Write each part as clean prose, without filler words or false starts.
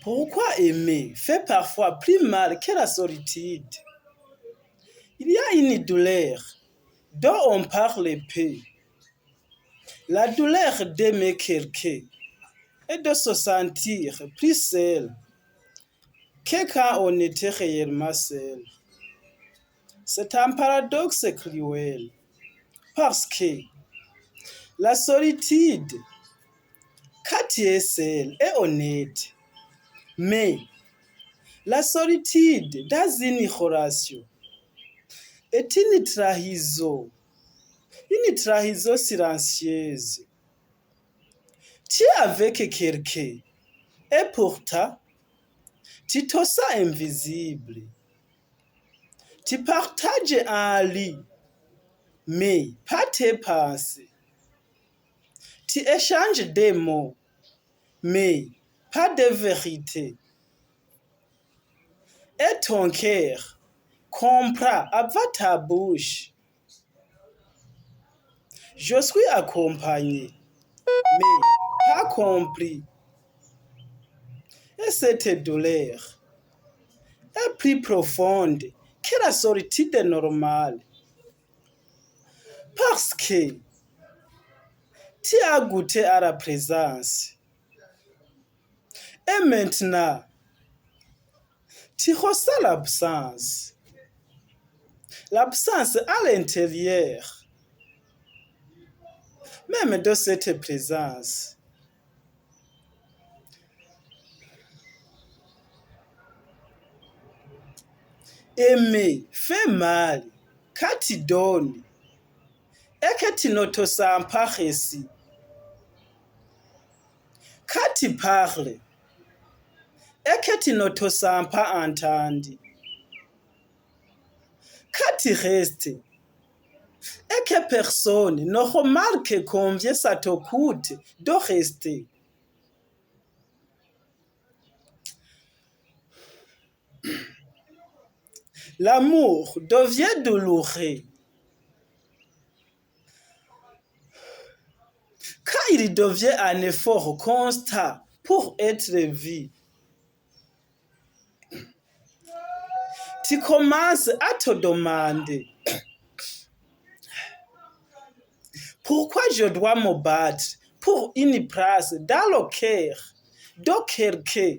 Pourquoi aimer fait parfois plus mal que la solitude? Il y a une douleur dont on parle peu. La douleur d'aimer quelqu'un et de se sentir plus seul que quand on était réellement seul. C'est un paradoxe cruel parce que la solitude, quand tu es seul, est honnête. Mais la solitude dans une relation est une trahison silencieuse. Tu es avec quelqu'un et pourtant, tu te sens invisible. Tu partages un lit, mais pas tes pensées. Tu échanges des mots, mais pas de vérité. Et ton cœur comprend avant ta bouche. Je suis accompagné, mais pas compris. Et cette douleur est plus profonde que la solitude normale. Parce que tu as goûté à la présence. Et maintenant, tu ressens l'absence. L'absence à l'intérieur. Même de cette présence. Aimer fait mal quand tu donnes et que tu ne te sens pas reçu. Quand tu parles et que tu ne te sens pas entendu. Quand tu restes et que personne ne remarque combien ça te coûte de rester. L'amour devient douloureux quand il devient un effort constant pour être vu. Tu commences à te demander pourquoi je dois me battre pour une place dans le cœur de quelqu'un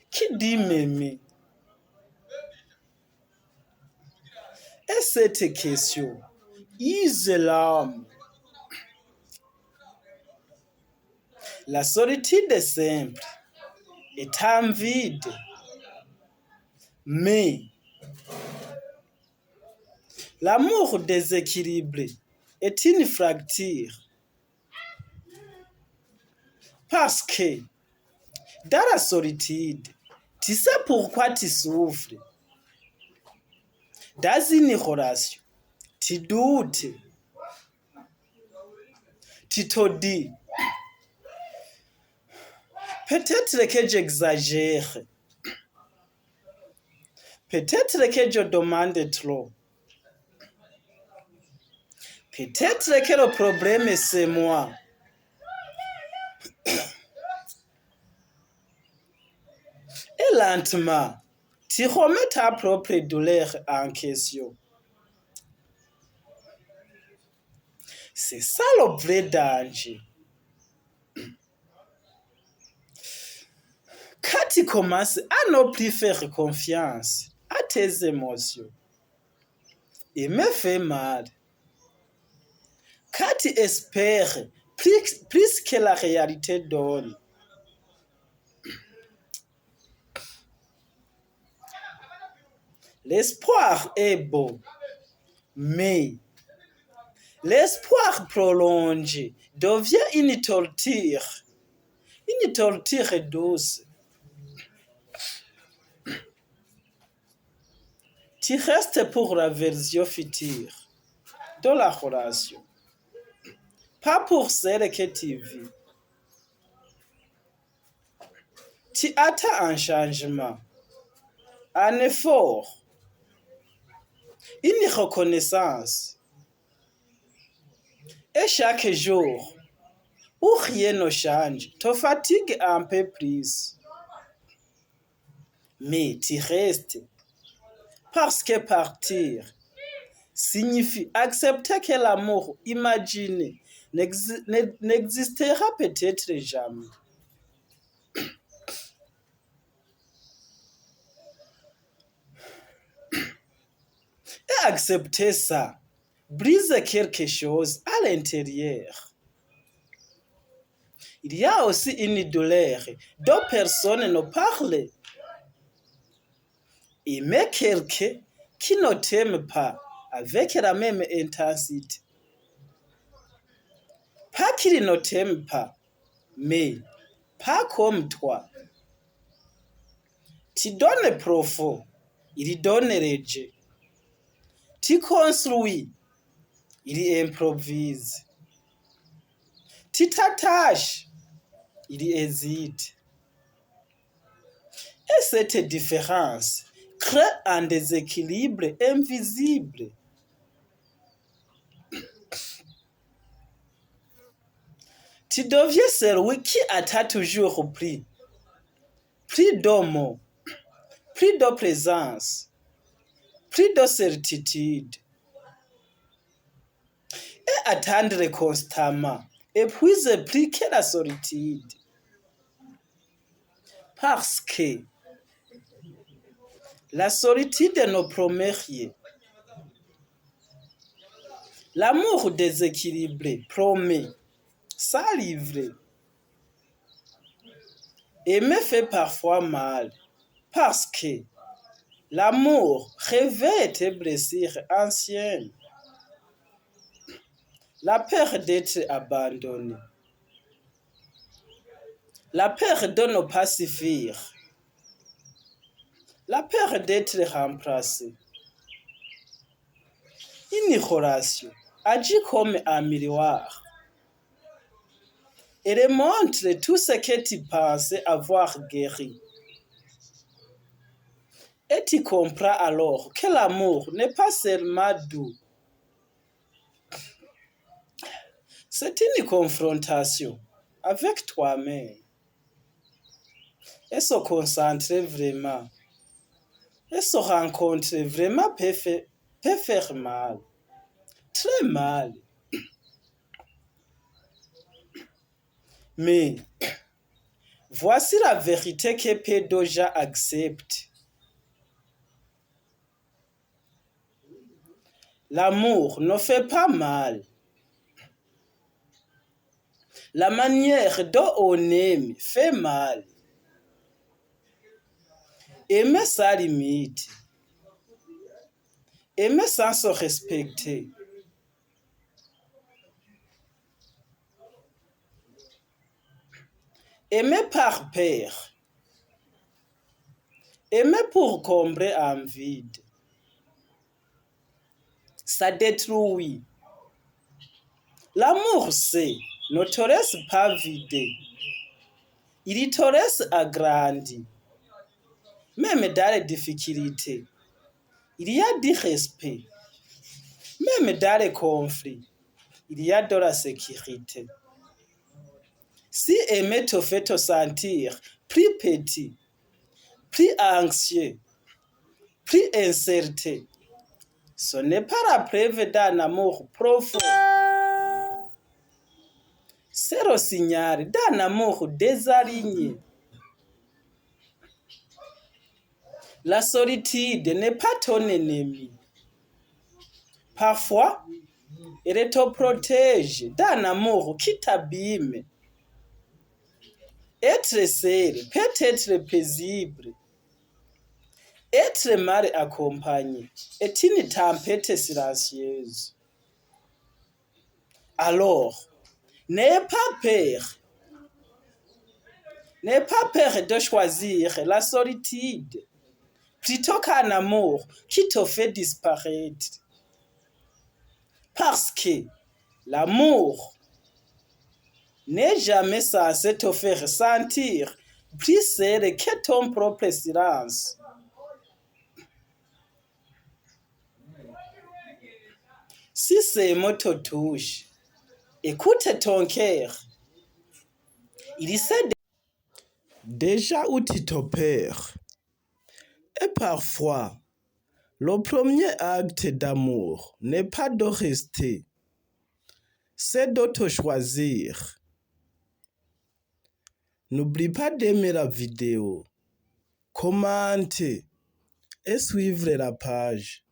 qui dit m'aimer. Et cette question use l'âme. La solitude est simple, est un vide, mais l'amour déséquilibré est une fracture. Parce que dans la solitude, tu sais pourquoi tu souffres. Dans une relation, tu doutes. Tu te dis, peut-être que j'exagère. Peut-être que je demande trop. Peut-être que le problème c'est moi. Et lentement, tu remets ta propre douleur en question. C'est ça le vrai danger. Quand tu commences à ne plus faire confiance à tes émotions, il me fait mal. Quand tu espères plus que la réalité donne, l'espoir est beau, mais l'espoir prolongé devient une torture douce. Tu restes pour la version future de la relation, pas pour celle que tu vis. Tu attends un changement, un effort, une reconnaissance. Et chaque jour ou rien ne change, te fatigue un peu plus. Mais tu restes. Parce que partir signifie accepter que l'amour imaginé n'existera peut-être jamais. Et accepter ça brise quelque chose à l'intérieur. Il y a aussi une douleur dont personne ne parle. Aimer quelqu'un qui ne t'aime pas avec la même intensité. Pas qu'il ne t'aime pas, mais pas comme toi. Tu donnes profond, il donne léger. Tu construis, il improvise. Tu t'attaches, il hésite. Et cette différence crée un déséquilibre invisible. Tu deviens celui qui attend toujours plus d'amour, plus de présence, plus de certitude. Et attendre constamment épuise plus que la solitude. Parce que la solitude ne promet rien. L'amour déséquilibré promet ça livrer. Aimer fait parfois mal parce que l'amour réveille tes blessures anciennes. La peur d'être abandonné. La peur de ne pas suffire. La peur d'être remplacé. Une relation agit comme un miroir. Elle montre tout ce que tu pensais avoir guéri. Et tu comprends alors que l'amour n'est pas seulement doux. C'est une confrontation avec toi-même. Et se concentrer vraiment. Et se rencontrer vraiment peut faire mal. Très mal. Mais voici la vérité que peu de gens acceptent. L'amour ne fait pas mal. La manière dont on aime fait mal. Aimer sans limite. Aimer sans se respecter. Aimer par peur. Aimer pour combler un vide. Ça détruit. L'amour, c'est ne te laisse pas vider. Il te laisse agrandi. Même dans les difficultés, il y a du respect. Même dans les conflits, il y a de la sécurité. Si aimer te fait te sentir plus petit, plus anxieux, plus incertain, ce n'est pas la preuve d'un amour profond. C'est le signal d'un amour désaligné. La solitude n'est pas ton ennemi. Parfois, elle te protège d'un amour qui t'abîme. Être seul peut être paisible. Être mal accompagné est une tempête silencieuse. Alors, n'aie pas peur. N'aie pas peur de choisir la solitude plutôt qu'un amour qui te fait disparaître. Parce que l'amour n'est jamais censé te faire sentir plus seul que ton propre silence. Si ces mots te touchent, écoute ton cœur. Il sait déjà où tu t'opères. Et parfois, le premier acte d'amour n'est pas de rester, c'est de te choisir. N'oublie pas d'aimer la vidéo, commenter et suivre la page.